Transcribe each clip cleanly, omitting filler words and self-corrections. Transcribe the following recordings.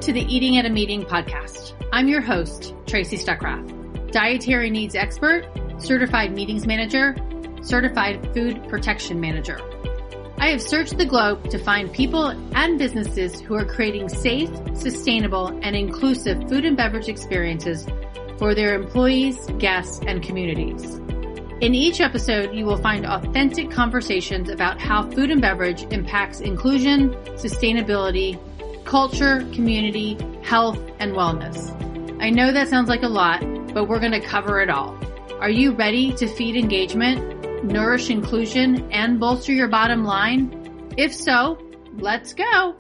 to the Eating at a Meeting podcast. I'm your host, Tracy Stuckrath, dietary needs expert, certified meetings manager, certified food protection manager. I have searched the globe to find people and businesses who are creating safe, sustainable, and inclusive food and beverage experiences for their employees, guests, and communities. In each episode, you will find authentic conversations about how food and beverage impacts inclusion, sustainability, culture, community, health, and wellness. I know that sounds like a lot, but we're going to cover it all. Are you ready to feed engagement, nourish inclusion, and bolster your bottom line? If so, let's go.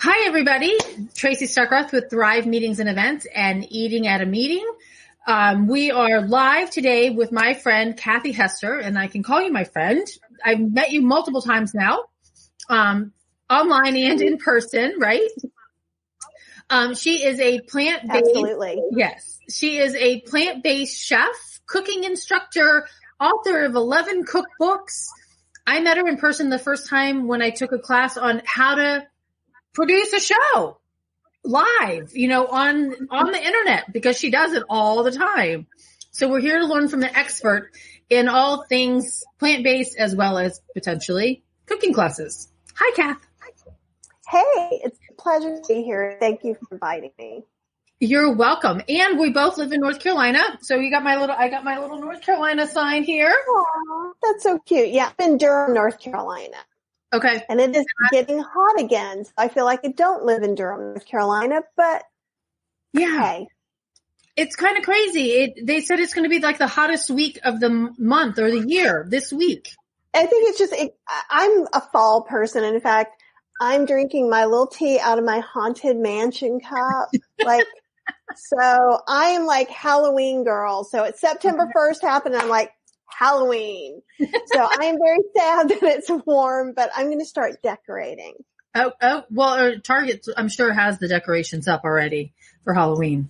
Hi, everybody. Tracy Stuckrath with Thrive Meetings and Events and Eating at a Meeting. We are live today with my friend, Kathy Hester, and I can call you my friend. I've met you multiple times now, online and in person, right? She is a plant-based. Absolutely. Yes. She is a plant-based chef, cooking instructor, author of 11 cookbooks. I met her in person the first time when I took a class on how to produce a show live, on the internet, because she does it all the time. So we're here to learn from the expert in all things plant-based as well as potentially cooking classes. Hi, Kath. Hey, it's a pleasure to be here. Thank you for inviting me. You're welcome. And we both live in North Carolina. So I got my little North Carolina sign here. Aww, that's so cute. Yeah, I'm in Durham, North Carolina. Okay. And it is getting hot again. So I feel like I don't live in Durham, North Carolina, but yeah, hey. It's kind of crazy. They said it's going to be like the hottest week of the month or the year this week. I think it's just, I'm a fall person. In fact, I'm drinking my little tea out of my Haunted Mansion cup. So I am like Halloween girl. So it's September 1st happened. I'm like, Halloween. So I am very sad that it's warm, but I'm going to start decorating. Well, Target, I'm sure, has the decorations up already for Halloween.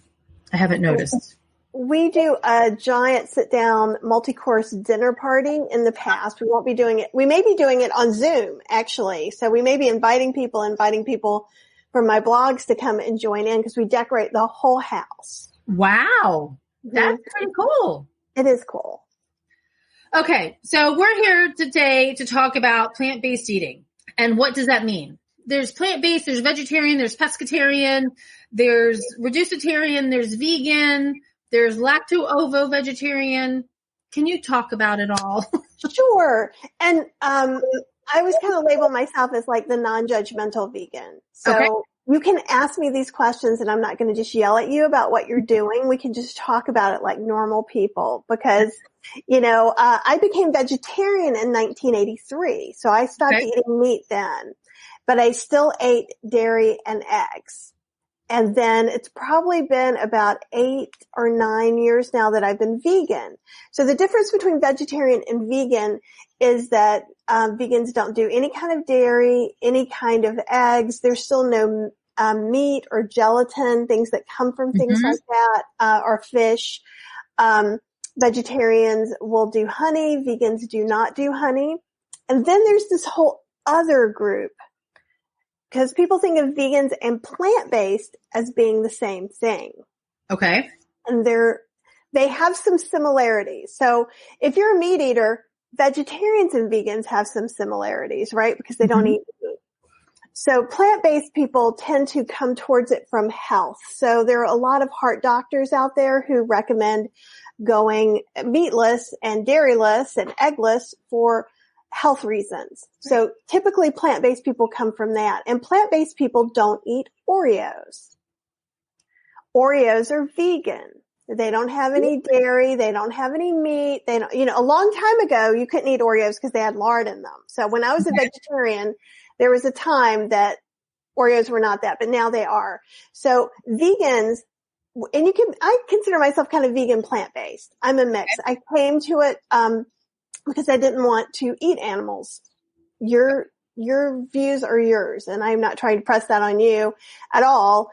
I haven't noticed. We do a giant sit-down multi-course dinner party in the past. We won't be doing it. We may be doing it on Zoom, actually. So we may be inviting people from my blogs to come and join in because we decorate the whole house. Wow. That's pretty cool. It is cool. Okay, so we're here today to talk about plant-based eating. And what does that mean? There's plant-based, there's vegetarian, there's pescatarian, there's reducitarian, there's vegan, there's lacto-ovo-vegetarian. Can you talk about it all? Sure. And I always kind of label myself as like the non-judgmental vegan. So okay. You can ask me these questions and I'm not going to just yell at you about what you're doing. We can just talk about it like normal people because, I became vegetarian in 1983. So I stopped eating meat then, but I still ate dairy and eggs. And then it's probably been about 8 or 9 years now that I've been vegan. So the difference between vegetarian and vegan is that vegans don't do any kind of dairy, any kind of eggs. There's still no meat or gelatin, things that come from things like that, or fish. Vegetarians will do honey. Vegans do not do honey. And then there's this whole other group. Because people think of vegans and plant-based as being the same thing. Okay. And they have some similarities. So if you're a meat eater, vegetarians and vegans have some similarities, right? Because they don't eat meat. So plant-based people tend to come towards it from health. So there are a lot of heart doctors out there who recommend going meatless and dairyless and eggless for health reasons. So typically plant-based people come from that. And plant-based people don't eat Oreos. Oreos are vegan. They don't have any dairy. They don't have any meat. They don't, a long time ago, you couldn't eat Oreos because they had lard in them. So when I was a vegetarian, there was a time that Oreos were not that, but now they are. So vegans, and I consider myself kind of vegan plant-based. I'm a mix. I came to it, because I didn't want to eat animals. Your views are yours, and I'm not trying to press that on you at all.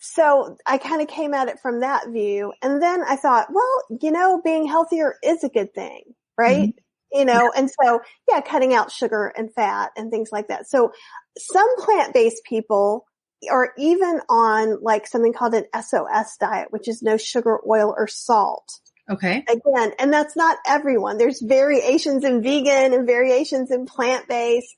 So I kind of came at it from that view. And then I thought, well, being healthier is a good thing, right? And so, cutting out sugar and fat and things like that. So some plant-based people are even on like something called an SOS diet, which is no sugar, oil, or salt. Okay. Again, and that's not everyone. There's variations in vegan and variations in plant-based.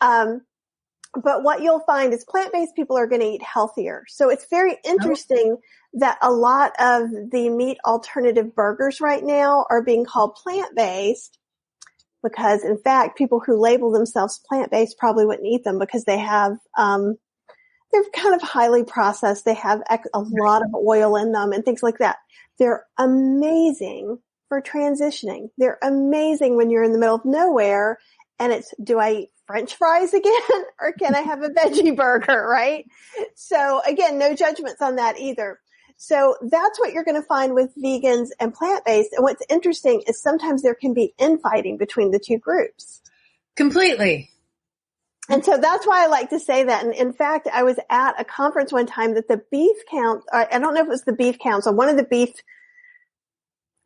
But what you'll find is plant-based people are going to eat healthier. So it's very interesting that a lot of the meat alternative burgers right now are being called plant-based because, in fact, people who label themselves plant-based probably wouldn't eat them because they have they're kind of highly processed. They have a lot of oil in them and things like that. They're amazing for transitioning. They're amazing when you're in the middle of nowhere and it's, do I eat French fries again or can I have a veggie burger, right? So again, no judgments on that either. So that's what you're going to find with vegans and plant-based. And what's interesting is sometimes there can be infighting between the two groups. Completely. And so that's why I like to say that. And in fact, I was at a conference one time that the beef count, I don't know if it was the beef council, one of the beef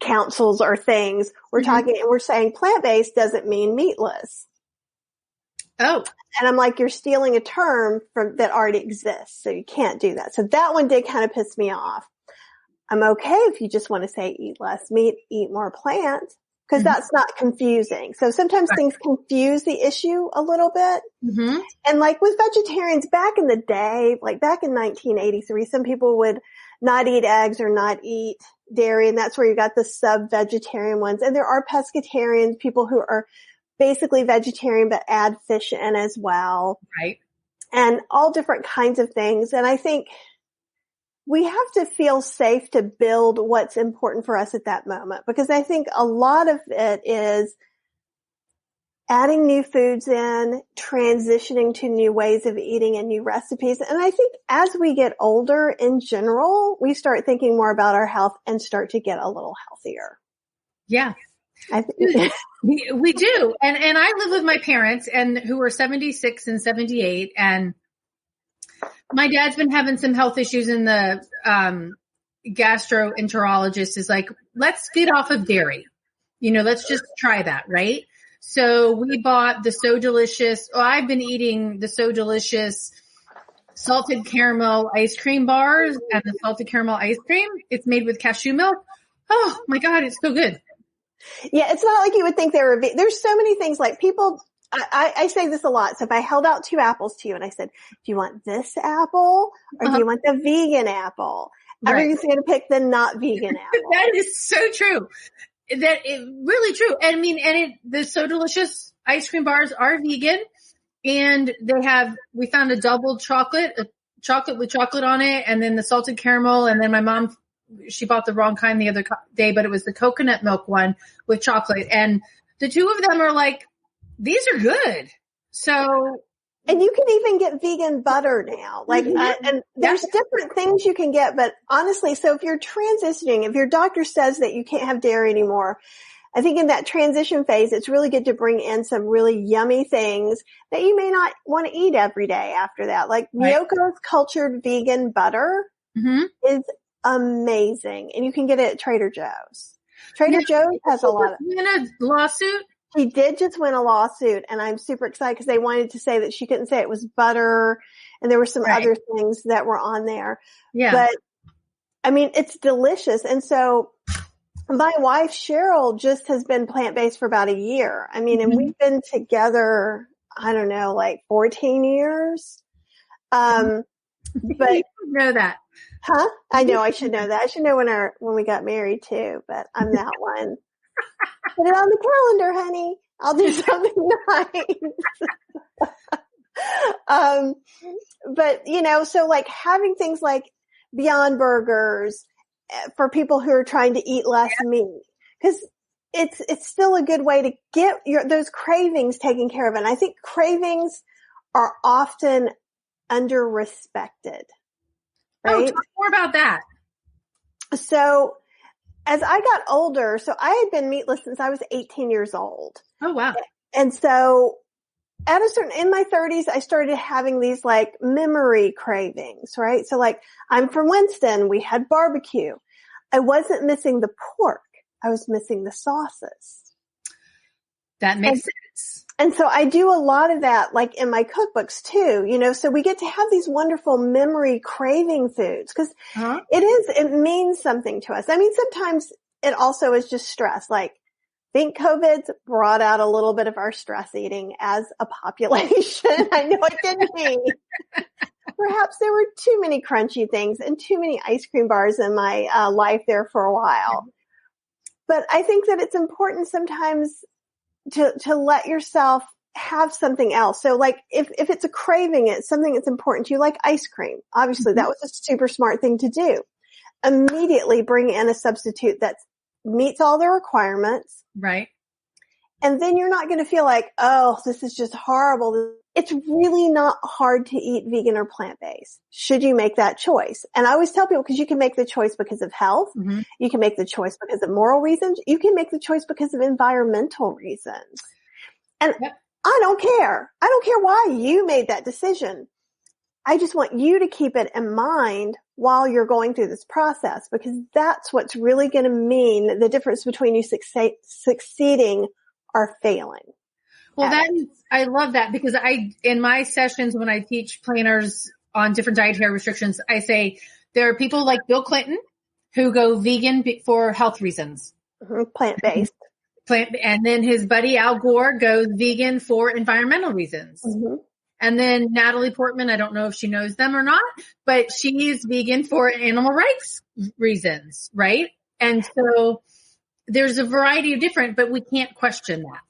councils or things we're talking, and we're saying plant-based doesn't mean meatless. Oh. And I'm like, you're stealing a term from that already exists. So you can't do that. So that one did kind of piss me off. I'm okay if you just want to say eat less meat, eat more plant. Because that's not confusing. So sometimes things confuse the issue a little bit. And like with vegetarians back in the day, like back in 1983, some people would not eat eggs or not eat dairy. And that's where you got the sub-vegetarian ones. And there are pescatarians, people who are basically vegetarian but add fish in as well. Right. And all different kinds of things. And I think we have to feel safe to build what's important for us at that moment, because I think a lot of it is adding new foods in, transitioning to new ways of eating and new recipes. And I think as we get older in general, we start thinking more about our health and start to get a little healthier. Yeah. I think we do. And I live with my parents and who are 76 and 78, and my dad's been having some health issues, and the gastroenterologist is like, let's get off of dairy. Let's just try that, right? So we bought the So Delicious. I've been eating the So Delicious salted caramel ice cream bars and the salted caramel ice cream. It's made with cashew milk. Oh my God, it's so good. Yeah, it's not like you would think they were, there's so many things like people, I say this a lot. So if I held out 2 apples to you and I said, do you want this apple or do you want the vegan apple? Everybody's going to pick the not vegan apple. That is so true. That is really true. And I mean, the So Delicious ice cream bars are vegan, and we found a double chocolate, a chocolate with chocolate on it, and then the salted caramel. And then my mom, she bought the wrong kind the other day, but it was the coconut milk one with chocolate. And the two of them are like, these are good. So, and you can even get vegan butter now. Like, and there's different things you can get, but honestly, so if you're transitioning, if your doctor says that you can't have dairy anymore, I think in that transition phase, it's really good to bring in some really yummy things that you may not want to eat every day after that. Like Miyoko's cultured vegan butter is amazing, and you can get it at Trader Joe's. Trader Joe's has a lot of. In a lawsuit? She did just win a lawsuit, and I'm super excited because they wanted to say that she couldn't say it was butter, and there were some other things that were on there. Yeah. But I mean, it's delicious. And so my wife, Cheryl, just has been plant-based for about a year. I mean, and we've been together, I don't know, like 14 years. But you know that. Huh? I know I should know that. I should know when we got married too, but I'm that one. Put it on the calendar, honey. I'll do something nice. But so like having things like Beyond Burgers for people who are trying to eat less meat, because it's still a good way to get those cravings taken care of. And I think cravings are often under-respected. Right? Oh, talk more about that. So as I got older, so I had been meatless since I was 18 years old. Oh, wow. And so in my 30s, I started having these like memory cravings, right? So like I'm from Winston. We had barbecue. I wasn't missing the pork. I was missing the sauces. That makes sense. And so I do a lot of that, like in my cookbooks too, so we get to have these wonderful memory craving foods because it means something to us. I mean, sometimes it also is just stress. Like, I think COVID's brought out a little bit of our stress eating as a population. I know it didn't me. Perhaps there were too many crunchy things and too many ice cream bars in my life there for a while. But I think that it's important sometimes to let yourself have something else. So like if it's a craving, it's something that's important to you, like ice cream. Obviously that was a super smart thing to do. Immediately bring in a substitute that meets all the requirements. Right. And then you're not going to feel like, oh, this is just horrible. It's really not hard to eat vegan or plant-based. Should you make that choice? And I always tell people, because you can make the choice because of health. Mm-hmm. You can make the choice because of moral reasons. You can make the choice because of environmental reasons. And I don't care. I don't care why you made that decision. I just want you to keep it in mind while you're going through this process, because that's what's really going to mean the difference between you succeeding or failing. Well, I love that, because in my sessions when I teach planners on different dietary restrictions, I say there are people like Bill Clinton who go vegan for health reasons. Mm-hmm. Plant-based. And then his buddy Al Gore goes vegan for environmental reasons. Mm-hmm. And then Natalie Portman, I don't know if she knows them or not, but she's vegan for animal rights reasons, right? And so there's a variety of different, but we can't question that.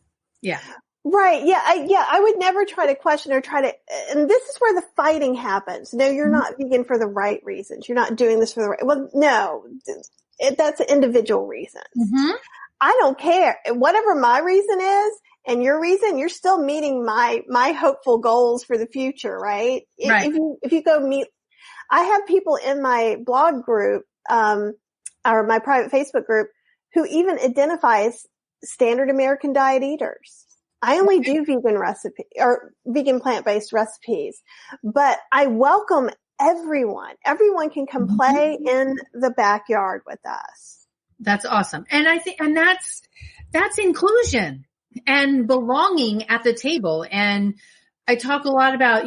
Yeah. Right. Yeah. I would never try to question or and this is where the fighting happens. No, you're not vegan for the right reasons. You're not doing this for the right. Well, no, that's individual reasons. Mm-hmm. I don't care. Whatever my reason is and your reason, you're still meeting my hopeful goals for the future, right? Right. If you go meet, I have people in my blog group, or my private Facebook group who even identify as standard American diet eaters. I only do vegan recipe or vegan plant-based recipes, but I welcome everyone. Everyone can come play in the backyard with us. That's awesome. And I think, and that's inclusion and belonging at the table. And I talk a lot about,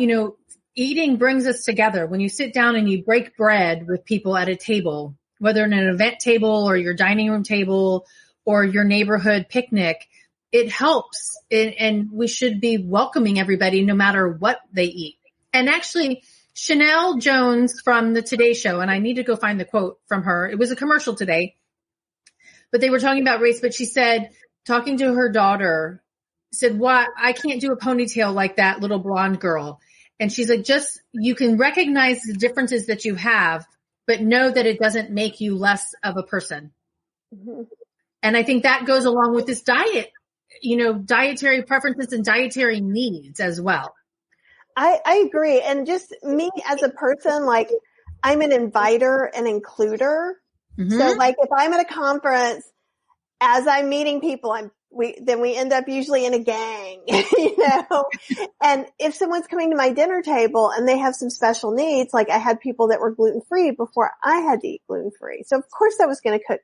eating brings us together. When you sit down and you break bread with people at a table, whether in an event table or your dining room table or your neighborhood picnic, it helps. And we should be welcoming everybody no matter what they eat. And actually, Chanel Jones from the Today Show, and I need to go find the quote from her. It was a commercial today, but they were talking about race, but she said, talking to her daughter, said, "Why I can't do a ponytail like that little blonde girl." And she's like, you can recognize the differences that you have, but know that it doesn't make you less of a person. Mm-hmm. And I think that goes along with this diet, dietary preferences and dietary needs as well. I agree. And just me as a person, like I'm an inviter and includer. Mm-hmm. So like if I'm at a conference, as I'm meeting people, we end up usually in a gang, and if someone's coming to my dinner table and they have some special needs, like I had people that were gluten-free before I had to eat gluten-free. So of course I was going to cook,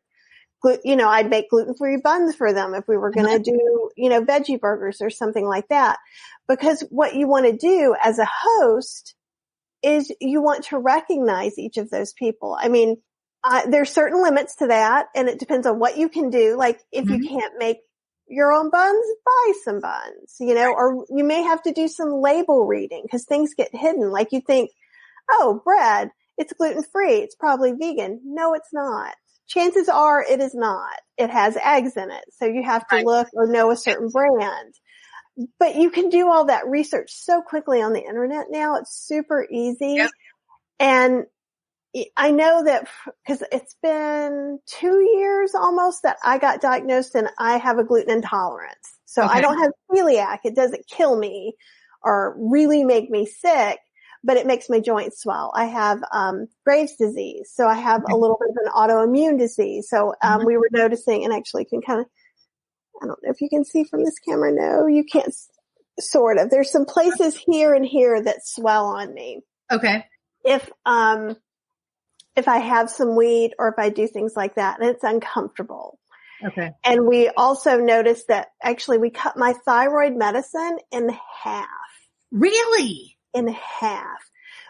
I'd make gluten-free buns for them if we were going to do, veggie burgers or something like that. Because what you want to do as a host is you want to recognize each of those people. I mean, there's certain limits to that, and it depends on what you can do. Like if you can't make your own buns, buy some buns, or you may have to do some label reading because things get hidden. Like you think, oh, bread, it's gluten-free. It's probably vegan. No, it's not. Chances are it is not. It has eggs in it. So you have to look or know a certain brand. But you can do all that research so quickly on the internet now. It's super easy. Yep. And I know that because it's been 2 years almost that I got diagnosed and I have a gluten intolerance. So I don't have celiac. It doesn't kill me or really make me sick, but it makes my joints swell. I have Graves' disease. So I have a little bit of an autoimmune disease. So we were noticing, and actually can kind of, I don't know if you can see from this camera. No, you can't, sort of. There's some places here and here that swell on me. Okay. If I have some weed or if I do things like that, and it's uncomfortable. Okay. And we also noticed that actually we cut my thyroid medicine in half. Really? In half.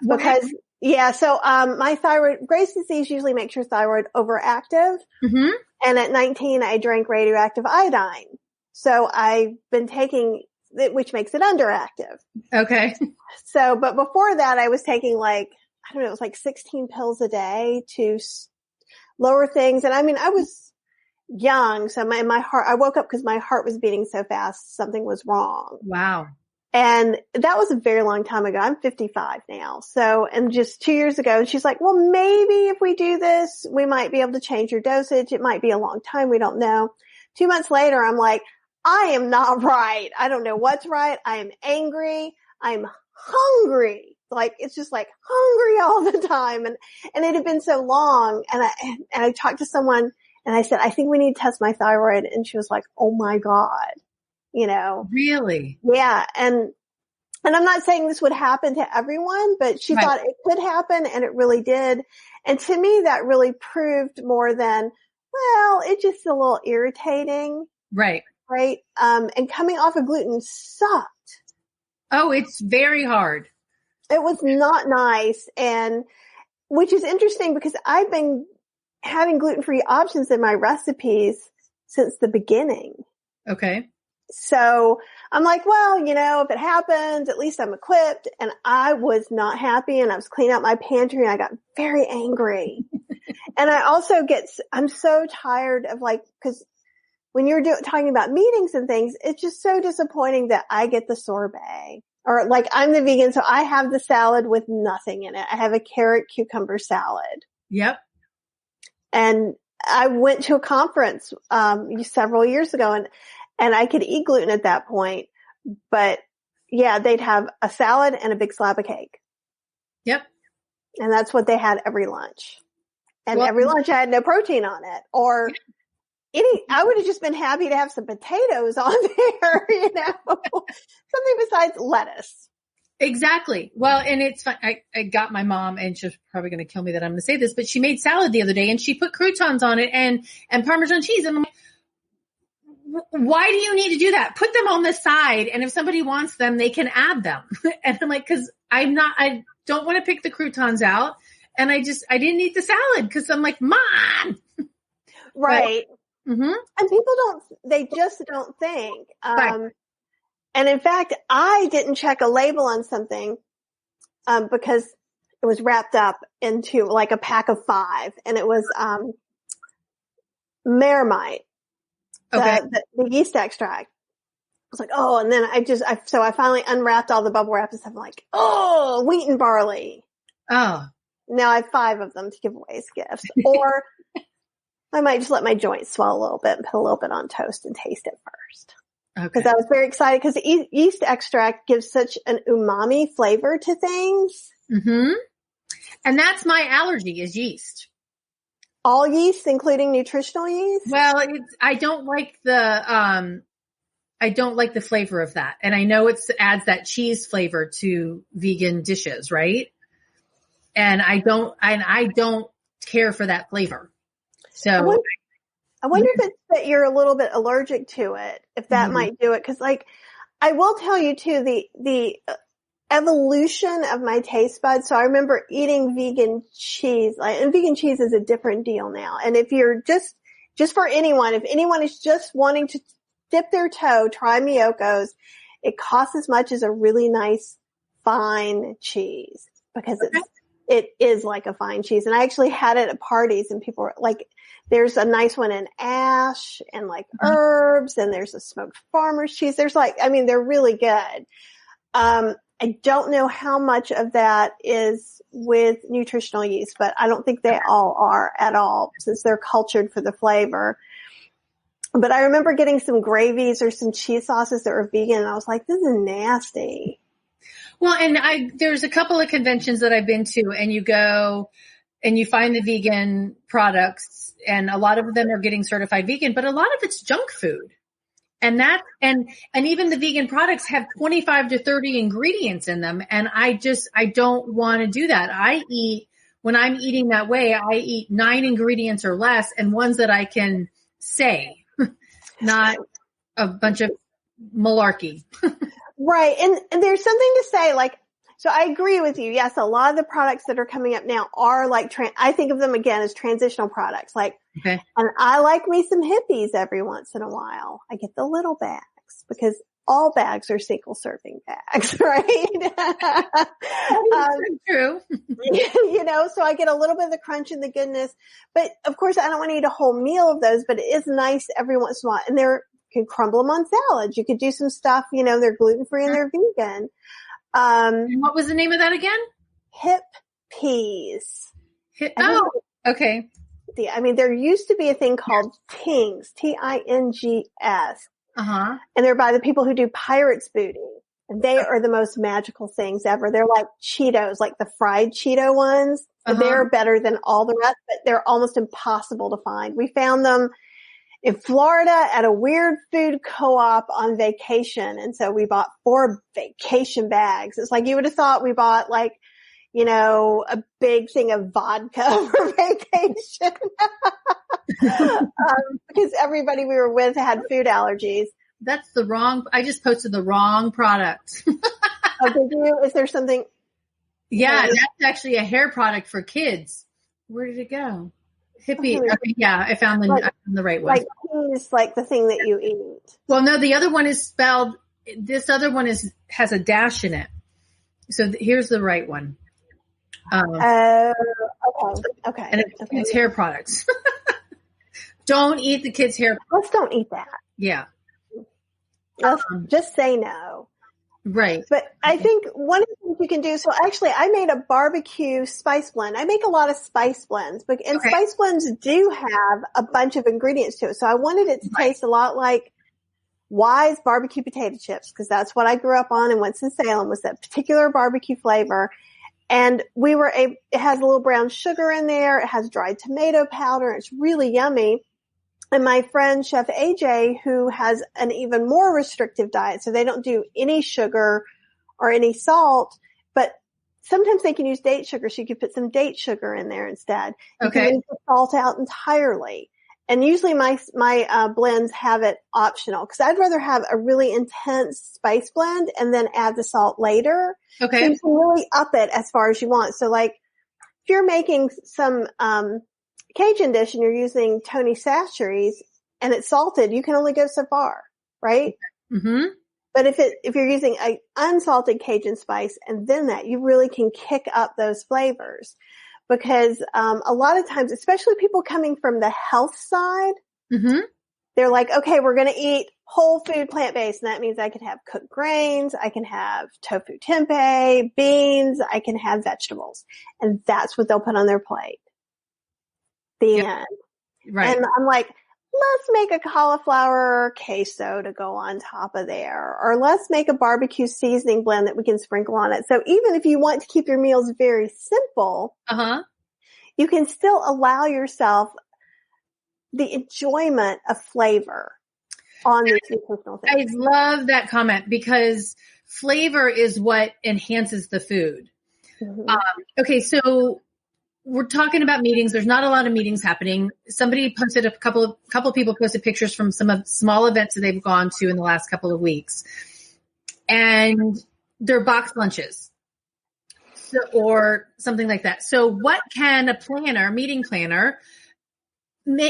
Because, so my thyroid, Graves' disease usually makes your thyroid overactive. Mm-hmm. And at 19, I drank radioactive iodine. So I've been taking it, which makes it underactive. Okay. So, but before that, I was taking it was like 16 pills a day to lower things. And I mean, I was young. So my heart, I woke up because my heart was beating so fast, something was wrong. Wow. And that was a very long time ago. I'm 55 now. So, and just 2 years ago, she's like, well, maybe if we do this, we might be able to change your dosage. It might be a long time. We don't know. 2 months later, I'm like, I am not right. I don't know what's right. I am angry. I'm hungry. Like, it's just like hungry all the time. And it had been so long. And I talked to someone and I said, I think we need to test my thyroid. And she was like, oh my God. Really? Yeah. And I'm not saying this would happen to everyone, but she thought it could happen and it really did. And to me, that really proved more than, well, it's just a little irritating. Right. Right. And coming off of gluten sucked. Oh, it's very hard. It was not nice. And which is interesting because I've been having gluten-free options in my recipes since the beginning. Okay. So I'm like, well, if it happens, at least I'm equipped. And I was not happy and I was cleaning out my pantry and I got very angry. And I also I'm so tired of cause when you're talking about meetings and things, it's just so disappointing that I get the sorbet or I'm the vegan. So I have the salad with nothing in it. I have a carrot cucumber salad. Yep. And I went to a conference, several years ago and I could eat gluten at that point, but yeah, they'd have a salad and a big slab of cake. Yep. And that's what they had every lunch. And every lunch I had no protein on it or I would have just been happy to have some potatoes on there, something besides lettuce. Exactly. Well, and it's fun. I got my mom and she's probably going to kill me that I'm going to say this, but she made salad the other day and she put croutons on it and Parmesan cheese. And I'm like, why do you need to do that? Put them on the side. And if somebody wants them, they can add them. And I'm like, cause I don't want to pick the croutons out. And I didn't eat the salad cause I'm like, Mom. Right. But, mm-hmm. And people they just don't think. Right. And in fact, I didn't check a label on something, because it was wrapped up into a pack of 5 and it was, Meramite. Okay. The yeast extract. I was like, oh, and then so I finally unwrapped all the bubble wrap and stuff. I'm like, oh, wheat and barley. Oh. Now I have 5 of them to give away as gifts. Or I might just let my joints swell a little bit and put a little bit on toast and taste it first. Okay. Because I was very excited because yeast extract gives such an umami flavor to things. Mm-hmm. And that's my allergy is yeast. All yeast, including nutritional yeast? Well, I don't like the flavor of that. And I know it adds that cheese flavor to vegan dishes, right? And I don't care for that flavor. So I wonder if it's that you're a little bit allergic to it, if that might do it. Cause I will tell you too, the evolution of my taste buds. So I remember eating vegan cheese, and vegan cheese is a different deal now. And if you're just for anyone, if anyone is just wanting to dip their toe, try Miyoko's. It costs as much as a really nice fine cheese because it is like a fine cheese. And I actually had it at parties and people were like, there's a nice one in ash and herbs and there's a smoked farmer's cheese. There's they're really good. I don't know how much of that is with nutritional yeast, but I don't think they all are at all since they're cultured for the flavor. But I remember getting some gravies or some cheese sauces that were vegan and I was like, this is nasty. Well, and there's a couple of conventions that I've been to and you go and you find the vegan products and a lot of them are getting certified vegan, but a lot of it's junk food. And even the vegan products have 25 to 30 ingredients in them. And I don't want to do that. When I'm eating that way, I eat 9 ingredients or less and ones that I can say, not a bunch of malarkey. Right. And there's something to say, like, so I agree with you. Yes, a lot of the products that are coming up now are like, I think of them again as transitional products. Like, Okay. and I like me some hippies every once in a while. I get the little bags because all bags are single serving bags, right? True. You know, so I get a little bit of the crunch and the goodness, but of course I don't want to eat a whole meal of those, but it is nice every once in a while. And you can crumble them on salads. You could do some stuff, you know, they're gluten free and they're vegan. And what was the name of that again? Hip peas. Okay. I mean, there used to be a thing called Tings, Tings. Uh-huh. And they're by the people who do Pirates Booty. And they are the most magical things ever. They're like Cheetos, like the fried Cheeto ones. Uh-huh. They're better than all the rest, but they're almost impossible to find. We found them in Florida at a weird food co-op on vacation. And so we bought 4 vacation bags. It's like you would have thought we bought like, you know, a big thing of vodka for vacation. Because everybody we were with had food allergies. I just posted the wrong product. Oh, did you? Is there something? Yeah, that's actually a hair product for kids. Where did it go? Hippie. Okay, yeah, I found the right one. Like peas, like the thing that you eat. Well, no, the other one is spelled, this other one has a dash in it. So here's the right one. Okay. And it's kids' hair products. Don't eat the kids' hair. Let's don't eat that. Yeah. Let's just say no. Right. But I think one of the things you can do, so actually I made a barbecue spice blend. I make a lot of spice blends, and spice blends do have a bunch of ingredients to it. So I wanted it to taste a lot like Wise barbecue potato chips, because that's what I grew up on in Winston-Salem, was that particular barbecue flavor. And it has a little brown sugar in there. It has dried tomato powder. It's really yummy. And my friend Chef AJ, who has an even more restrictive diet, so they don't do any sugar or any salt, but sometimes they can use date sugar, so you could put some date sugar in there instead. You can leave the salt out entirely. And usually my blends have it optional, because I'd rather have a really intense spice blend and then add the salt later. Okay. So you can really up it as far as you want. So like if you're making some Cajun dish and you're using Tony Chachere's and it's salted, you can only go so far, right? Mm-hmm. But if you're using a unsalted Cajun spice and then that, you really can kick up those flavors. Because a lot of times, especially people coming from the health side, they're like, okay, we're going to eat whole food plant-based. And that means I can have cooked grains, I can have tofu tempeh, beans, I can have vegetables. And that's what they'll put on their plate. The end. Right. And I'm like, let's make a cauliflower queso to go on top of there. Or let's make a barbecue seasoning blend that we can sprinkle on it. So even if you want to keep your meals very simple, you can still allow yourself the enjoyment of flavor on these nutritional things. I love that comment, because flavor is what enhances the food. Okay, so we're talking about meetings. There's not a lot of meetings happening. Somebody posted a couple of people posted pictures from some of small events that they've gone to in the last couple of weeks, and they're box lunches, or something like that. So what can a meeting planner,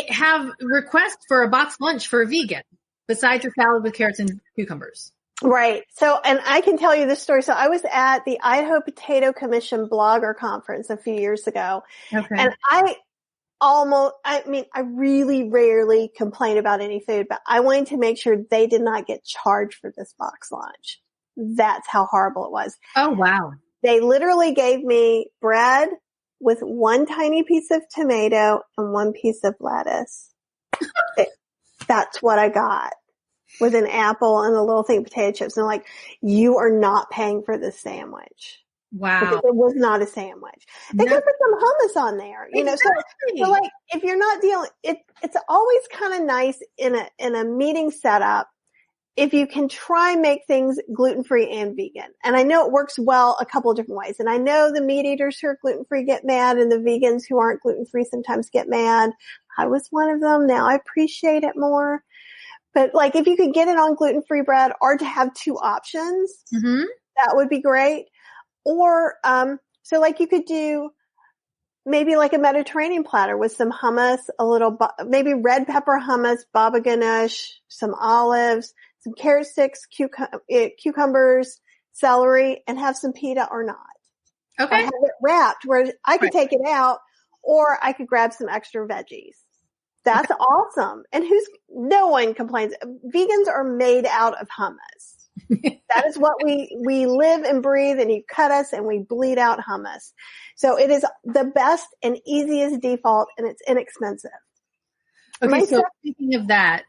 have request for a box lunch for a vegan besides your salad with carrots and cucumbers? Right. So, and I can tell you this story. So I was at the Idaho Potato Commission blogger conference a few years ago. Okay. And I really rarely complain about any food, but I wanted to make sure they did not get charged for this box lunch. That's how horrible it was. Oh, wow. They literally gave me bread with one tiny piece of tomato and one piece of lettuce. That's what I got. With an apple and a little thing of potato chips. And like, you are not paying for this sandwich. Wow. Because it was not a sandwich. They could put some hummus on there, you know. So like, if you're not it's always kind of nice in a meeting setup if you can try and make things gluten-free and vegan. And I know it works well a couple of different ways. And I know the meat eaters who are gluten-free get mad, and the vegans who aren't gluten-free sometimes get mad. I was one of them. Now I appreciate it more. But like if you could get it on gluten-free bread or to have two options, that would be great. Or, so like you could do maybe like a Mediterranean platter with some hummus, a little, maybe red pepper hummus, baba ganoush, some olives, some carrot sticks, cucumbers, celery, and have some pita or not. Okay. Or have it wrapped where I could take it out, or I could grab some extra veggies. That's awesome. And no one complains. Vegans are made out of hummus. That is what we live and breathe, and you cut us and we bleed out hummus. So it is the best and easiest default, and it's inexpensive. Okay. So speaking of that,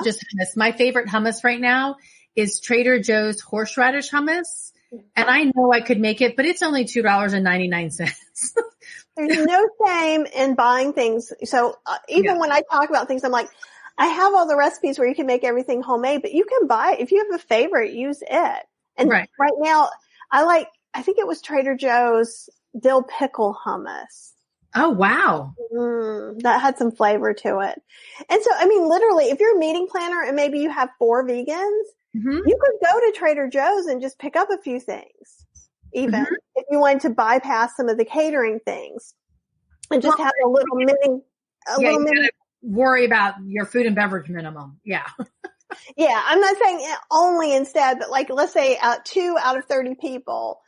just hummus, my favorite hummus right now is Trader Joe's horseradish hummus. And I know I could make it, but it's only $2.99. There's no shame in buying things. So even when I talk about things, I'm like, I have all the recipes where you can make everything homemade, but you can buy it. If you have a favorite, use it. And right now, I think it was Trader Joe's dill pickle hummus. Oh, wow. That had some flavor to it. And so, I mean, literally, if you're a meeting planner and maybe you have 4 vegans, you could go to Trader Joe's and just pick up a few things, even if you wanted to bypass some of the catering things and just have a little mini. Worry about your food and beverage minimum. Yeah. Yeah. I'm not saying only instead, but like, let's say 2 out of 30 people,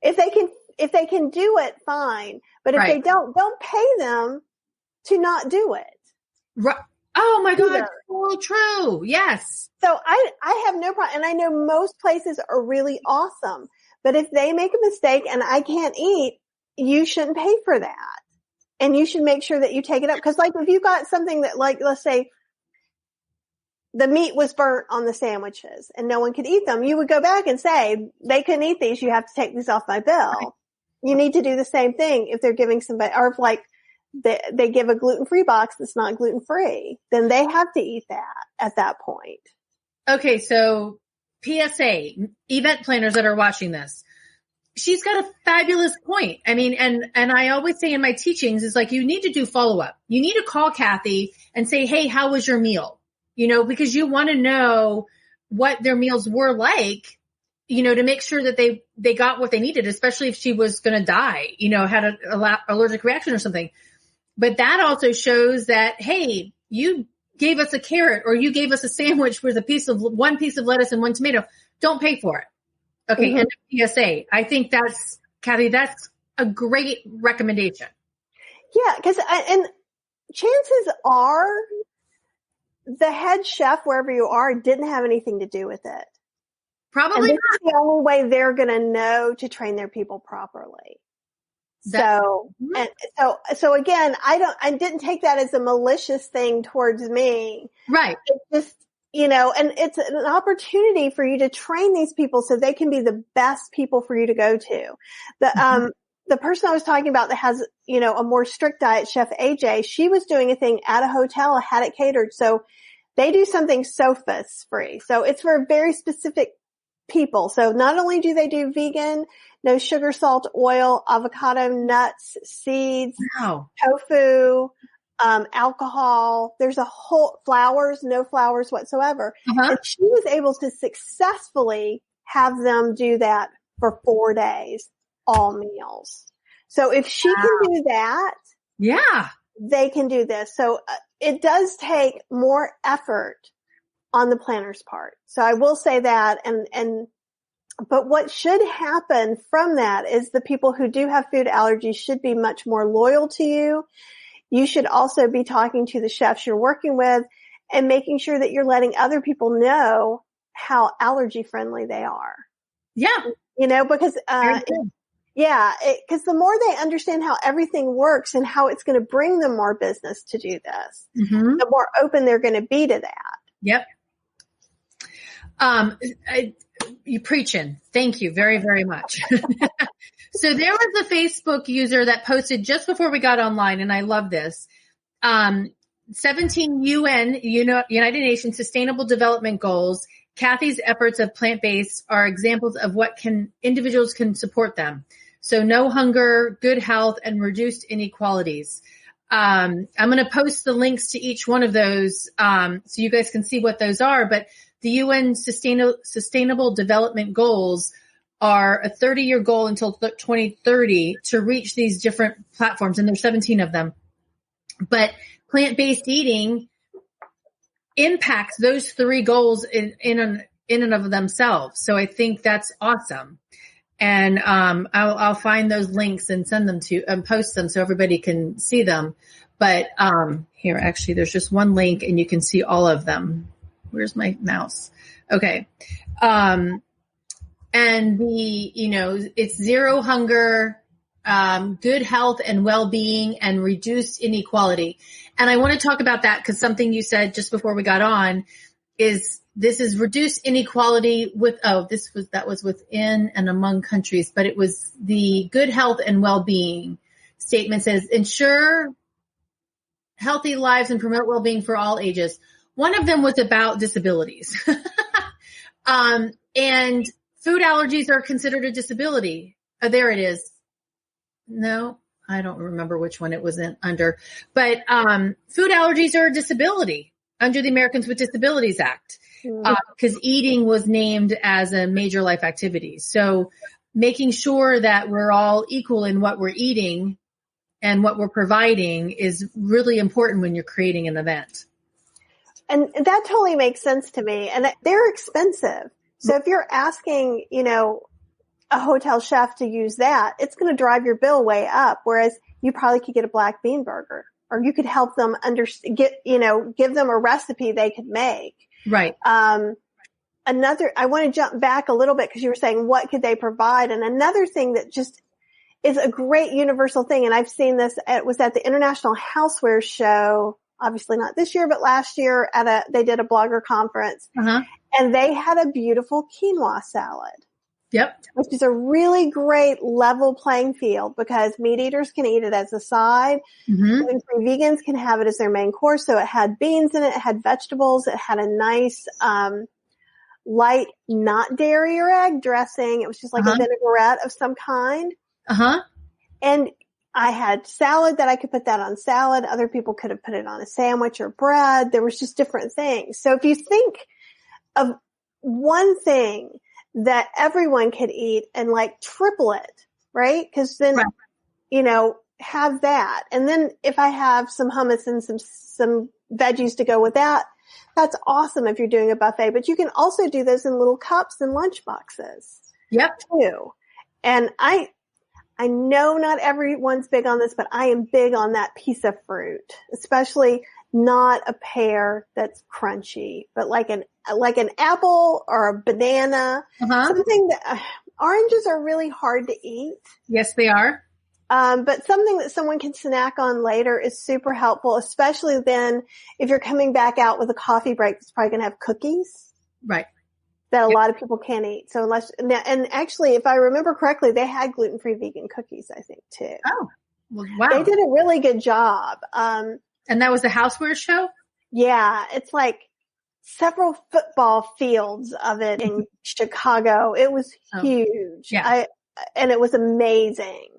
if they can do it, fine. But if they don't pay them to not do it. Right. Oh my God. So true. Yes. So I have no problem. And I know most places are really awesome, but if they make a mistake and I can't eat, you shouldn't pay for that. And you should make sure that you take it up. Cause like if you got something that like, let's say the meat was burnt on the sandwiches and no one could eat them, you would go back and say, they couldn't eat these. You have to take these off my bill. Right. You need to do the same thing if they're giving somebody, or if like they give a gluten-free box that's not gluten-free, then they have to eat that at that point. Okay. So PSA, event planners that are watching this, she's got a fabulous point. I mean, and I always say in my teachings is like, you need to do follow up. You need to call Kathy and say, hey, how was your meal? You know, because you want to know what their meals were like, you know, to make sure that they got what they needed, especially if she was going to die, you know, had an allergic reaction or something. But that also shows that, hey, you gave us a carrot or you gave us a sandwich with one piece of lettuce and 1 tomato. Don't pay for it. Okay. And PSA. I think Kathy, that's a great recommendation. Yeah. And chances are the head chef, wherever you are, didn't have anything to do with it. Probably and this is the only way they're going to know to train their people properly. So again, I didn't take that as a malicious thing towards me. Right. It's just, you know, and it's an opportunity for you to train these people so they can be the best people for you to go to. The person I was talking about that has, you know, a more strict diet, Chef AJ, she was doing a thing at a hotel, had it catered. So they do something SOFAS free. So it's for very specific people. So not only do they do vegan, no sugar, salt, oil, avocado, nuts, seeds, tofu, alcohol. There's a whole no flowers whatsoever. And she was able to successfully have them do that for 4 days, all meals. So if she can do that, they can do this. So it does take more effort on the planner's part. So I will say that. But what should happen from that is the people who do have food allergies should be much more loyal to you. You should also be talking to the chefs you're working with and making sure that you're letting other people know how allergy friendly they are. Yeah. You know, because, because the more they understand how everything works and how it's going to bring them more business to do this, the more open they're going to be to that. Yep. You preaching. Thank you very, very much. So there was a Facebook user that posted just before we got online, and I love this. 17 United Nations Sustainable Development Goals. Kathy's efforts of plant-based are examples of what individuals can support them. So no hunger, good health, and reduced inequalities. I'm going to post the links to each one of those, so you guys can see what those are. But the UN Sustainable Development Goals are a 30-year goal until 2030 to reach these different platforms, and there's 17 of them. But plant-based eating impacts those 3 goals in and of themselves. So I think that's awesome. And I'll find those links and send them to and post them so everybody can see them. But here, actually, there's just one link and you can see all of them. Where's my mouse? Okay. And it's zero hunger, good health and well-being, and reduced inequality. And I want to talk about that because something you said just before we got on is this is reduced inequality that was within and among countries, but it was the good health and well-being statement says ensure healthy lives and promote well-being for all ages. One of them was about disabilities. And food allergies are considered a disability. Oh, there it is. No, I don't remember which one it was under, but food allergies are a disability under the Americans with Disabilities Act, because eating was named as a major life activity. So making sure that we're all equal in what we're eating and what we're providing is really important when you're creating an event. And that totally makes sense to me. And they're expensive. So if you're asking, a hotel chef to use that, it's going to drive your bill way up. Whereas you probably could get a black bean burger, or you could help them give them a recipe they could make. Right. I want to jump back a little bit because you were saying what could they provide? And another thing that just is a great universal thing. And I've seen this, it was at the International Housewares Show, obviously not this year, but last year they did a blogger conference, and they had a beautiful quinoa salad. Yep. Which is a really great level playing field because meat eaters can eat it as a side. Gluten-free vegans can have it as their main course. So it had beans in it. It had vegetables. It had a nice, light, not dairy or egg dressing. It was just like a vinaigrette of some kind. And I had salad that I could put that on salad. Other people could have put it on a sandwich or bread. There was just different things. So if you think of one thing that everyone could eat and like triple it, right? Cause then, have that. And then if I have some hummus and some veggies to go with that, that's awesome if you're doing a buffet, but you can also do those in little cups and lunch boxes. Yep. Too. And I know not everyone's big on this, but I am big on that piece of fruit, especially not a pear that's crunchy, but like an apple or a banana, something that oranges are really hard to eat. Yes, they are. But something that someone can snack on later is super helpful, especially then if you're coming back out with a coffee break that's probably going to have cookies. Right. That a lot of people can't eat. So and actually, if I remember correctly, they had gluten-free vegan cookies, I think, too. Oh, well, wow. They did a really good job. And that was the Housewares show? Yeah, it's like several football fields of it in Chicago. It was huge. Yeah. And it was amazing.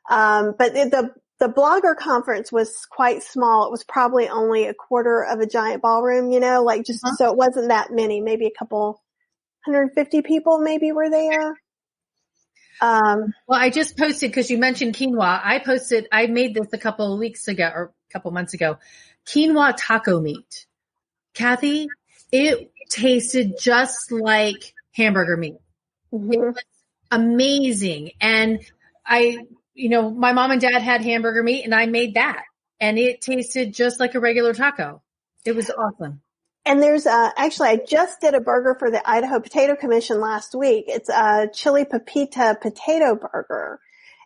But the blogger conference was quite small. It was probably only a quarter of a giant ballroom, so it wasn't that many, maybe a couple 150 people maybe were there. Well, I just posted because you mentioned quinoa. I made this a couple of weeks ago or a couple months ago. Quinoa taco meat. Kathy, it tasted just like hamburger meat. It was amazing. And my mom and dad had hamburger meat and I made that and it tasted just like a regular taco. It was awesome. And there's actually, I just did a burger for the Idaho Potato Commission last week. It's a chili pepita potato burger.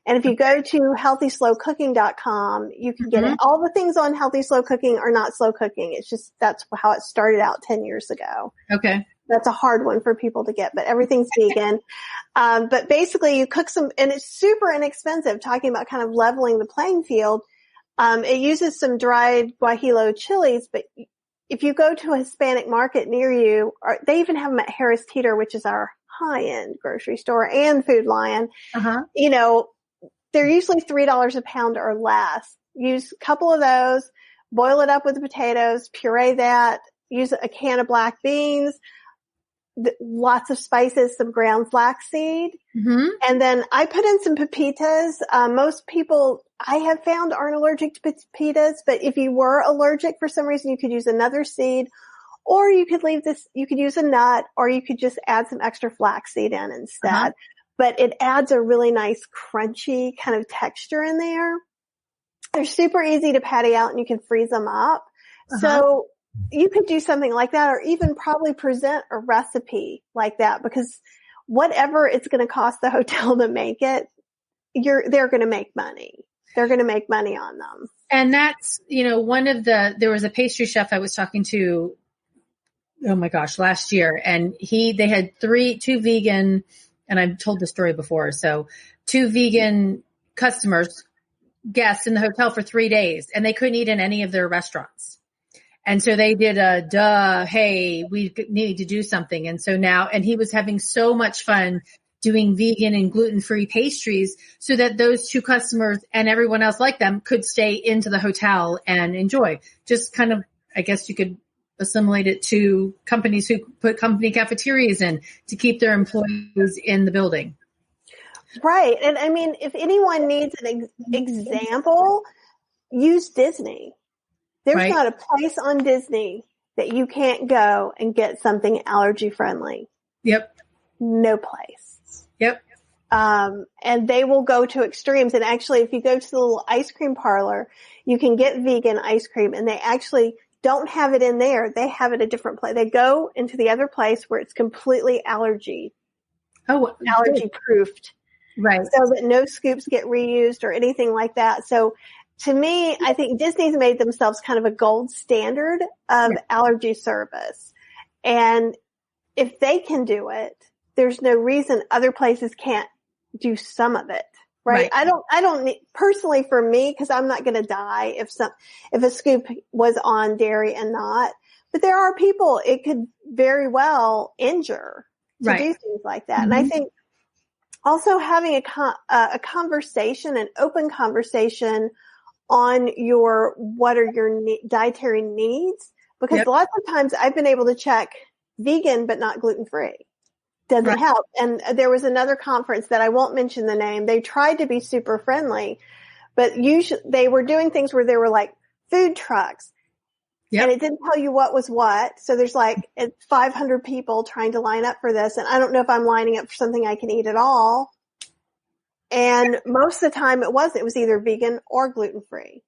And if you go to healthyslowcooking.com, you can get it. All the things on Healthy Slow Cooking are not slow cooking. It's just, that's how it started out 10 years ago. Okay. That's a hard one for people to get, but everything's vegan. But basically you cook some, and it's super inexpensive, talking about kind of leveling the playing field. It uses some dried guajillo chilies, but if you go to a Hispanic market near you, or they even have them at Harris Teeter, which is our high-end grocery store, and Food Lion, they're usually $3 a pound or less. use a couple of those, boil it up with the potatoes, puree that, use a can of black beans, lots of spices, some ground flaxseed. Mm-hmm. And then I put in some pepitas. Most people I have found aren't allergic to pepitas, but if you were allergic for some reason, you could use another seed, or you could you could use a nut, or you could just add some extra flaxseed in instead. Uh-huh. But it adds a really nice crunchy kind of texture in there. They're super easy to patty out and you can freeze them up. Uh-huh. So you could do something like that, or even probably present a recipe like that, because whatever it's going to cost the hotel to make it, they're going to make money. They're going to make money on them. And that's, there was a pastry chef I was talking to, oh my gosh, last year, and they had two vegan, and I've told the story before. So 2 vegan guests in the hotel for 3 days, and they couldn't eat in any of their restaurants. And so they did hey, we need to do something. And so now, and he was having so much fun doing vegan and gluten-free pastries so that those 2 customers and everyone else like them could stay into the hotel and enjoy. Just kind of, I guess you could assimilate it to companies who put company cafeterias in to keep their employees in the building. Right. And I mean, if anyone needs an example, use Disney. There's not a place on Disney that you can't go and get something allergy friendly. Yep. No place. Yep. And they will go to extremes. And actually, if you go to the little ice cream parlor, you can get vegan ice cream, and they actually don't have it in there. They have it a different place. They go into the other place where it's completely allergy proofed. Right. So that no scoops get reused or anything like that. So to me, I think Disney's made themselves kind of a gold standard of allergy service. And if they can do it, there's no reason other places can't do some of it. Right. I don't need, personally for me, because I'm not going to die if a scoop was on dairy and not, but there are people it could very well injure to do things like that. Mm-hmm. And I think also having a conversation, an open conversation on what are your dietary needs, because lots of times I've been able to check vegan, but not gluten-free. Doesn't help. And there was another conference that I won't mention the name. They tried to be super friendly, but usually they were doing things where they were like food trucks. Yep. And it didn't tell you what was what. So there's 500 people trying to line up for this. And I don't know if I'm lining up for something I can eat at all. And most of the time it was either vegan or gluten-free.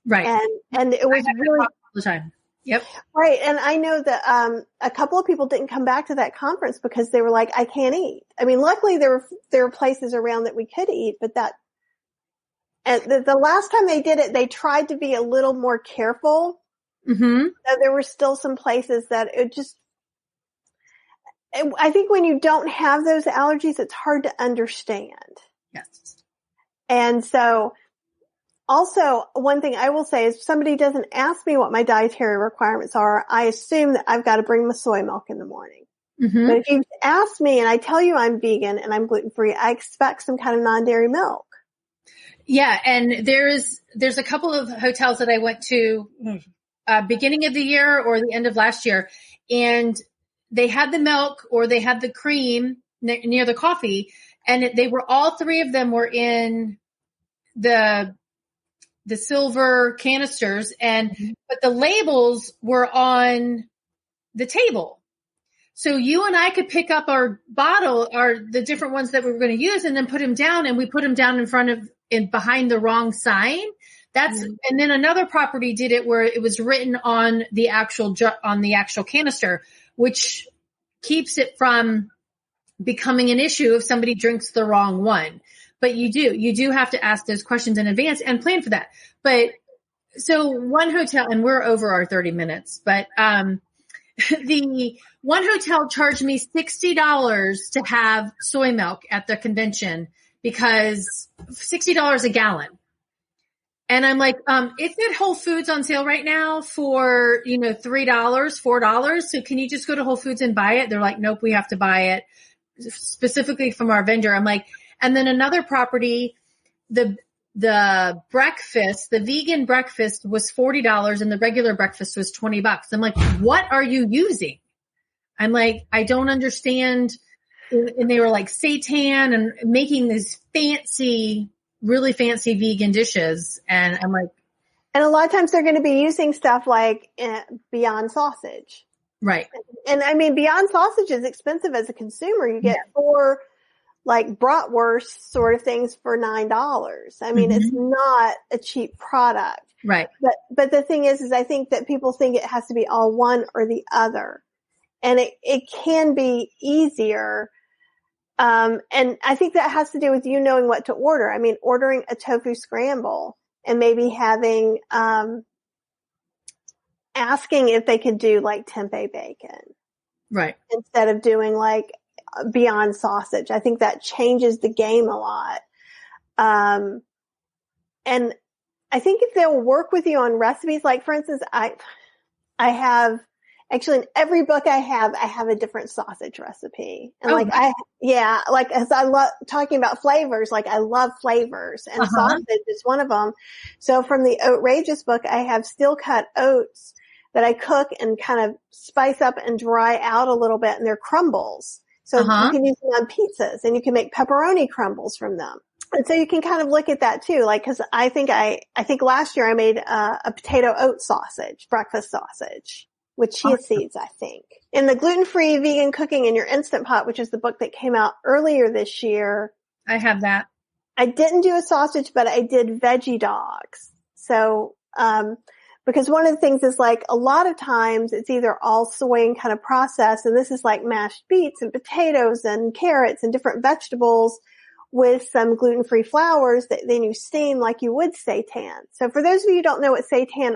Right. And it was really all the time. Yep. Right. And I know that, a couple of people didn't come back to that conference because they were like, I can't eat. I mean, luckily there were places around that we could eat, but the last time they did it, they tried to be a little more careful. Mm-hmm. So there were still some places that I think when you don't have those allergies, it's hard to understand. Yes. And so also, one thing I will say is if somebody doesn't ask me what my dietary requirements are, I assume that I've got to bring my soy milk in the morning. Mm-hmm. But if you ask me and I tell you I'm vegan and I'm gluten-free, I expect some kind of non-dairy milk. Yeah, and there's a couple of hotels that I went to beginning of the year or the end of last year, and they had the milk or they had the cream near the coffee, and they were all 3 of them were in the silver canisters, but the labels were on the table. So you and I could pick up our bottle or the different ones that we were going to use and then put them down, and we put them down behind the wrong sign. And then another property did it where it was written on the actual canister, which keeps it from becoming an issue if somebody drinks the wrong one. But you do have to ask those questions in advance and plan for that. But so one hotel, and we're over our 30 minutes, but, the one hotel charged me $60 to have soy milk at the convention because $60 a gallon. And I'm like, it's at Whole Foods on sale right now for, $3, $4. So can you just go to Whole Foods and buy it? They're like, nope, we have to buy it specifically from our vendor. I'm like, and then another property, the breakfast, the vegan breakfast was $40 and the regular breakfast was $20. I'm like, what are you using? I'm like, I don't understand. And they were like seitan and making these really fancy vegan dishes. And I'm like, and a lot of times they're going to be using stuff like Beyond Sausage. Right. And I mean, Beyond Sausage is expensive as a consumer. You get 4 like bratwurst sort of things for $9. I mean, it's not a cheap product. Right. But the thing is I think that people think it has to be all one or the other. And it can be easier. And I think that has to do with you knowing what to order. I mean, ordering a tofu scramble and maybe having, asking if they could do like tempeh bacon. Right. Instead of doing like Beyond Sausage. I think that changes the game a lot. And I think if they'll work with you on recipes, like for instance, I have actually in every book I have a different sausage recipe. And as I love talking about flavors, like I love flavors and sausage is one of them. So from the Outrageous book, I have steel cut oats that I cook and kind of spice up and dry out a little bit, and they're crumbles. So you can use them on pizzas, and you can make pepperoni crumbles from them. And so you can kind of look at that too, like, cause I think last year I made a potato oat sausage, breakfast sausage with chia seeds, I think. In the Gluten-Free Vegan Cooking in Your Instant Pot, which is the book that came out earlier this year. I have that. I didn't do a sausage, but I did veggie dogs. So, because one of the things is like a lot of times it's either all soy and kind of processed, and this is like mashed beets and potatoes and carrots and different vegetables with some gluten-free flours that then you steam like you would seitan. So for those of you who don't know what seitan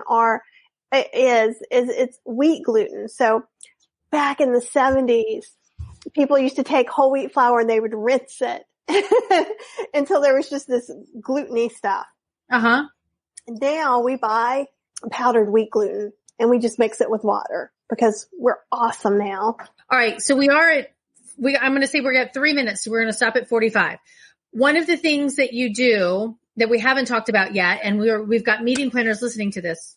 is it's wheat gluten. So back in the 70s, people used to take whole wheat flour and they would rinse it until there was just this gluten-y stuff. Now we buy powdered wheat gluten and we just mix it with water because we're awesome now. All right. So I'm going to say we're at 3 minutes. So we're going to stop at 45. One of the things that you do that we haven't talked about yet, and we've got meeting planners listening to this.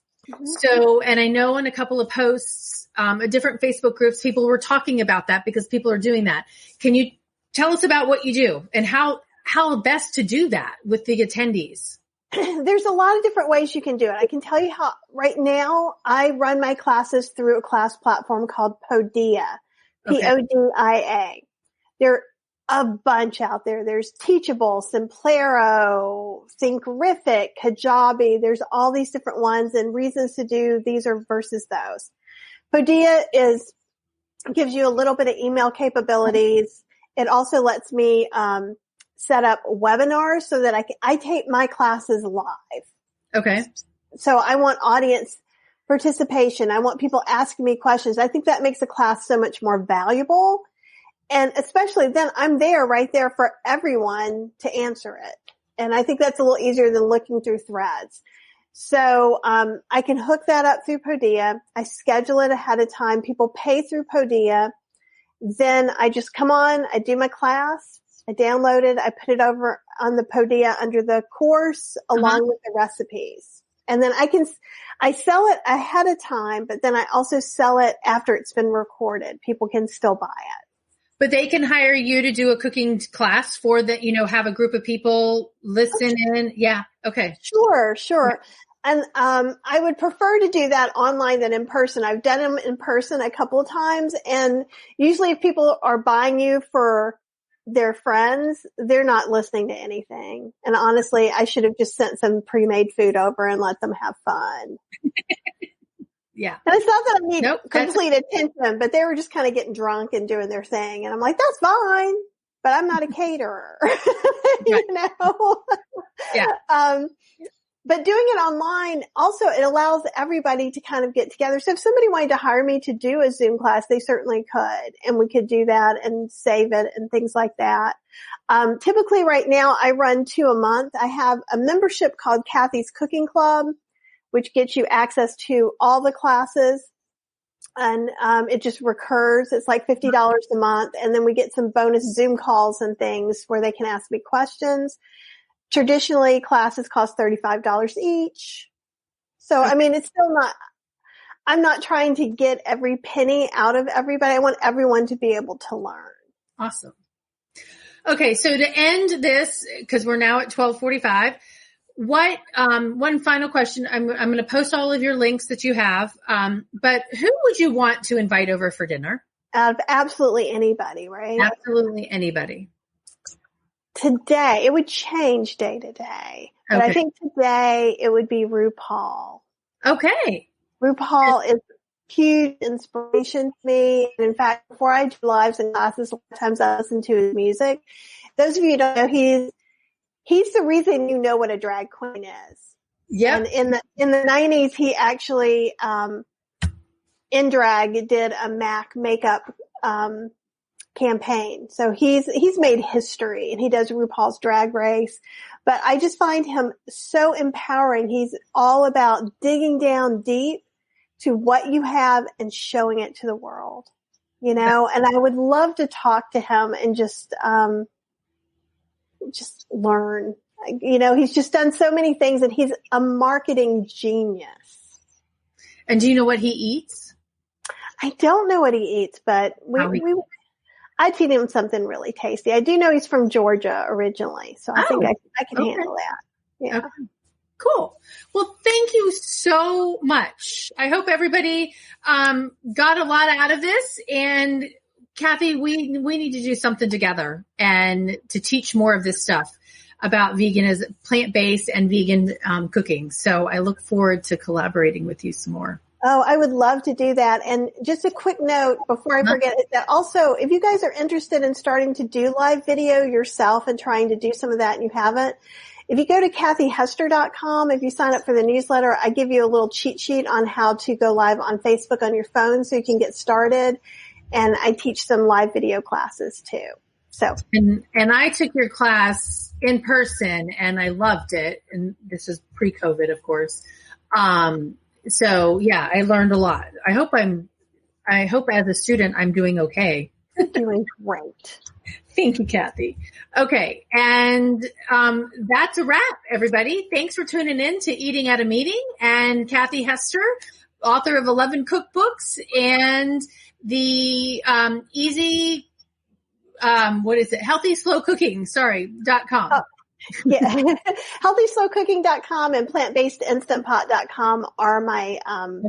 So, and I know in a couple of posts, different Facebook groups, people were talking about that because people are doing that. Can you tell us about what you do and how best to do that with the attendees? There's a lot of different ways you can do it. I can tell you how right now I run my classes through a class platform called Podia, Podia. There are a bunch out there. There's Teachable, Simplero, Thinkific, Kajabi. There's all these different ones and reasons to do these or versus those. Podia gives you a little bit of email capabilities. It also lets me, set up webinars so that I tape my classes live. Okay. So I want audience participation. I want people asking me questions. I think that makes the class so much more valuable. And especially then I'm right there for everyone to answer it. And I think that's a little easier than looking through threads. So, I can hook that up through Podia. I schedule it ahead of time. People pay through Podia. Then I just come on, I do my class. I download it. I put it over on the Podia under the course along with the recipes. And then I sell it ahead of time, but then I also sell it after it's been recorded. People can still buy it. But they can hire you to do a cooking class for that, have a group of people listen in. Yeah. Okay. Sure. And, I would prefer to do that online than in person. I've done them in person a couple of times. And usually if people are buying you for their friends, they're not listening to anything. And honestly, I should have just sent some pre-made food over and let them have fun. Yeah. And it's not that I need complete attention, but they were just kind of getting drunk and doing their thing. And I'm like, that's fine, but I'm not a caterer, you know? Yeah. But doing it online also, it allows everybody to kind of get together. So if somebody wanted to hire me to do a Zoom class, they certainly could, and we could do that and save it and things like that. Typically right now I run 2 a month. I have a membership called Kathy's Cooking Club, which gets you access to all the classes. And, it just recurs. It's like $50 a month. And then we get some bonus Zoom calls and things where they can ask me questions. Traditionally, classes cost $35 each. So, I mean, it's still not, I'm not trying to get every penny out of everybody. I want everyone to be able to learn. Awesome. Okay. So to end this, because we're now at 12:45, one final question. I'm going to post all of your links that you have. But who would you want to invite over for dinner? Absolutely anybody, right? Absolutely anybody. Today, it would change day to day. But I think today it would be RuPaul. Okay. RuPaul is a huge inspiration to me. And in fact, before I do lives and classes, a lot of times I listen to his music. Those of you who don't know, he's the reason you know what a drag queen is. Yeah. And in the 90s, he actually, in drag did a MAC makeup, campaign. So he's made history, and he does RuPaul's Drag Race. But I just find him so empowering. He's all about digging down deep to what you have and showing it to the world, you know, and I would love to talk to him and just learn. You know, he's just done so many things, and he's a marketing genius. And do you know what he eats? I don't know what he eats, but I'd feed him something really tasty. I do know he's from Georgia originally, so I think I can handle that. Yeah. Okay. Cool. Well, thank you so much. I hope everybody got a lot out of this. And Kathy, we need to do something together and to teach more of this stuff about veganism, plant-based and vegan cooking. So I look forward to collaborating with you some more. Oh, I would love to do that. And just a quick note before I forget is that also, if you guys are interested in starting to do live video yourself and trying to do some of that and you haven't, if you go to kathyhester.com, if you sign up for the newsletter, I give you a little cheat sheet on how to go live on Facebook on your phone so you can get started. And I teach some live video classes too. So, and I took your class in person and I loved it. And this is pre-COVID, of course. So yeah, I learned a lot. I hope as a student, I'm doing okay. You're doing great. Thank you, Kathy. Okay. And, that's a wrap, everybody. Thanks for tuning in to Eating at a Meeting, and Kathy Hester, author of 11 cookbooks and the, healthysslowcooking.com. Oh. Yeah. HealthySlowCooking.com and PlantBasedInstantPot.com are my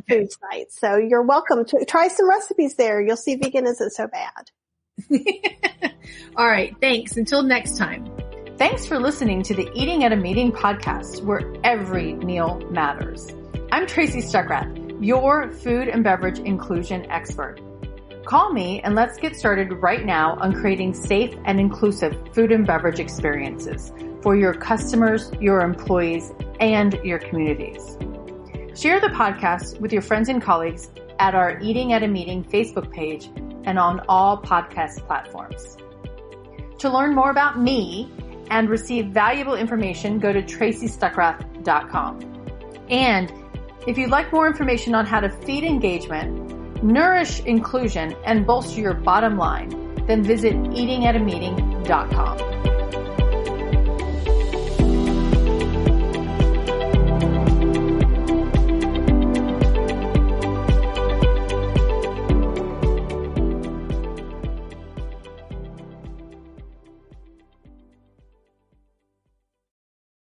food sites. So you're welcome to try some recipes there. You'll see vegan isn't so bad. All right. Thanks. Until next time. Thanks for listening to the Eating at a Meeting podcast, where every meal matters. I'm Tracy Stuckrath, your food and beverage inclusion expert. Call me and let's get started right now on creating safe and inclusive food and beverage experiences for your customers, your employees, and your communities. Share the podcast with your friends and colleagues at our Eating at a Meeting Facebook page and on all podcast platforms. To learn more about me and receive valuable information, go to tracystuckrath.com. And if you'd like more information on how to feed engagement, nourish inclusion, and bolster your bottom line, then visit eatingatameeting.com.